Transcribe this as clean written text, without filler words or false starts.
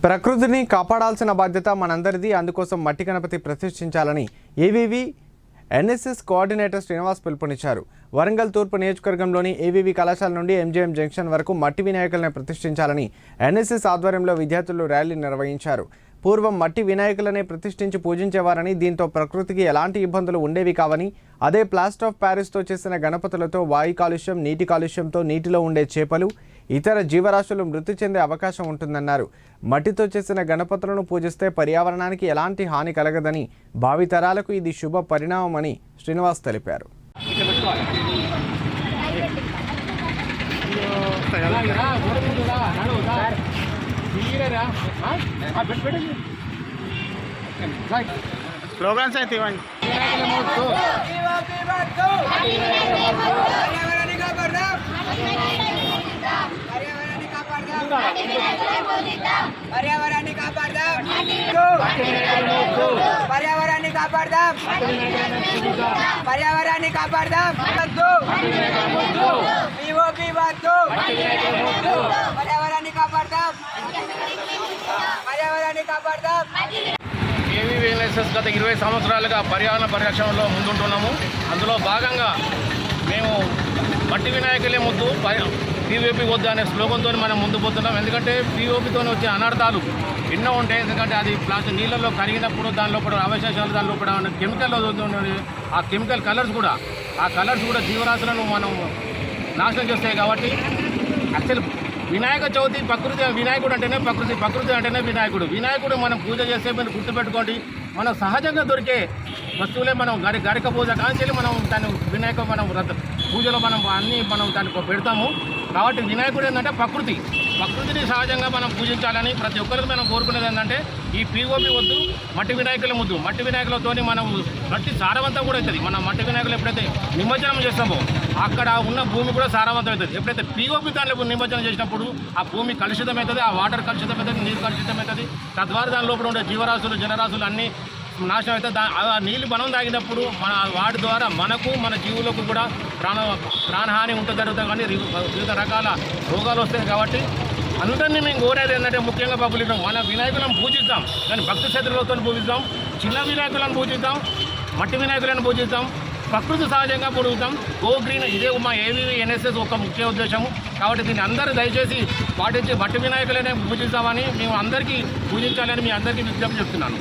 ప్రకృతిని కాపాడాల్సిన బాధ్యత మనందరిది. అందుకోసం మట్టి గణపతి ప్రతిష్ఠించాలని ఏవీవీ ఎన్ఎస్ఎస్ కోఆర్డినేటర్ శ్రీనివాస్ పిలుపునిచ్చారు. వరంగల్ తూర్పు నియోజకవర్గంలోని ఏవీవీ కళాశాల నుండి ఎంజీఎం జంక్షన్ వరకు మట్టి వినాయకులను ప్రతిష్ఠించాలని ఎన్ఎస్ఎస్ ఆధ్వర్యంలో విద్యార్థులు ర్యాలీ నిర్వహించారు. పూర్వం మట్టి వినాయకులనే ప్రతిష్ఠించి పూజించేవారని, దీంతో ప్రకృతికి ఎలాంటి ఇబ్బందులు ఉండేవి కావని, అదే ప్లాస్టర్ ఆఫ్ ప్యారిస్తో చేసిన గణపతులతో వాయు కాలుష్యం, నీటి కాలుష్యంతో నీటిలో ఉండే చేపలు, ఇతర జీవరాశులు మృతి చెందే అవకాశం ఉంటుందన్నారు. మట్టితో చేసిన గణపతులను పూజిస్తే పర్యావరణానికి ఎలాంటి హాని కలగదని, భావితరాలకు ఇది శుభ పరిణామమని శ్రీనివాస్ తెలిపారు. స్లోగన్స్ అయితే ఇవ్వండి. पर्यावरणाన్ని కాపాడదాం, పర్యావరణాన్ని కాపాడదాం, పర్యావరణాన్ని కాపాడదాం. పీఓపీ వద్దు, పర్యావరణాన్ని కాపాడదాం, పర్యావరణాన్ని కాపాడదాం. ఏవీవీ ఎన్ఎస్ఎస్ గత 20 సంవత్సరాలుగా పర్యావరణ పరిరక్షణలో ముందుంటున్నాము. అందులో భాగంగా మేము మట్టి వినాయకులే ముద్దు, పీఓపీ వద్దు అనే స్లోగన్తో మనం ముందు పోతున్నాం. ఎందుకంటే పీఓపీతో వచ్చే అనర్థాలు ఎన్నో ఉంటాయి. ఎందుకంటే అది ప్లాస్టిక్ నీళ్ళల్లో కరిగినప్పుడు దానిలో కూడా అవశేషాలు, దానిలో కూడా కెమికల్, ఆ కెమికల్ కలర్స్ కూడా జీవరాశులను మనం నాశనం చేస్తాయి. కాబట్టి అసలు వినాయక చవితి వినాయకుడు అంటేనే ప్రకృతి అంటేనే వినాయకుడు మనం పూజ చేస్తే మీరు గుర్తుపెట్టుకోండి, మనం సహజంగా దొరికే వస్తువులే మనం గరిక పూజ కాంచెల్లి మనం దాన్ని వినాయక పూజలో మనం దాన్ని పెడతాము. కాబట్టి వినాయకుడు ఏంటంటే ప్రకృతిని సహజంగా మనం పూజించాలని ప్రతి ఒక్కరికి మనం కోరుకునేది ఏంటంటే ఈ పీఓపీ వద్దు, మట్టి వినాయకుల ముద్దు. మట్టి వినాయకులతో మనం మట్టి సారవంతం కూడా అవుతుంది. మనం మట్టి వినాయకులు ఎప్పుడైతే నిమజ్జనం చేస్తామో అక్కడ ఉన్న భూమి కూడా సారవంతం అవుతుంది. ఎప్పుడైతే పీఓపీ దానిలో నిమజ్జనం చేసినప్పుడు ఆ భూమి కలుషితమవుతుంది, ఆ వాటర్ కలుషితమవుతుంది, నీరు కలుషితమవుతుంది. తద్వారా దాని లోపల ఉండే జీవరాశులు, జనరాశులు అన్నీ నాశనం అవుతుంది. ఆ నీళ్ళు మనం తాగినప్పుడు వాటి ద్వారా మనకు, మన జీవులకు కూడా ప్రాణహాని జరుగుతుంది. కానీ వివిధ రకాల రోగాలు వస్తాయి. కాబట్టి అందరినీ మేము కోరేది ఏంటంటే ముఖ్యంగా పబ్లిక్ మన వినాయకులను పూజిద్దాం, కానీ భక్తి శ్రద్ధలతో పూజిద్దాం. చిన్న వినాయకులను పూజిద్దాం, మట్టి వినాయకులను పూజిద్దాం, ప్రకృతి సహజంగా పూజిద్దాం. గో గ్రీన్, ఇదే మా ఏవీవీ ఎన్ఎస్ఎస్ ఒక ముఖ్య ఉద్దేశము. కాబట్టి దీన్ని అందరూ దయచేసి పాటించి మట్టి వినాయకులనే పూజిస్తామని, మేము అందరికీ పూజించాలని మీ అందరికీ విజ్ఞప్తి చెప్తున్నాను.